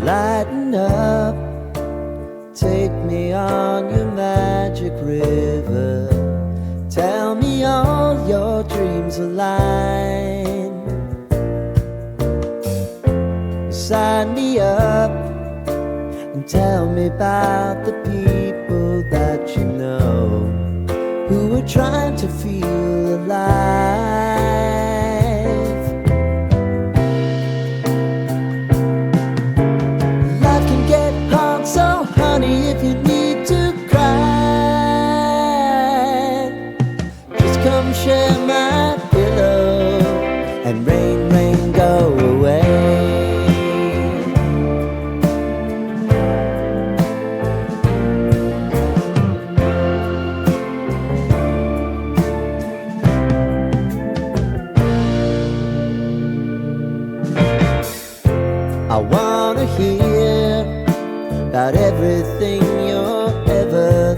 Lighten up, take me on your magic river. Tell me all your dreams align. Sign me up and tell me about the people that you know who are trying to feel alive. Life can get hard, so honey, if you need to cry, just come share my pillow and rain, rain, go away. I wanna hear about everything you're ever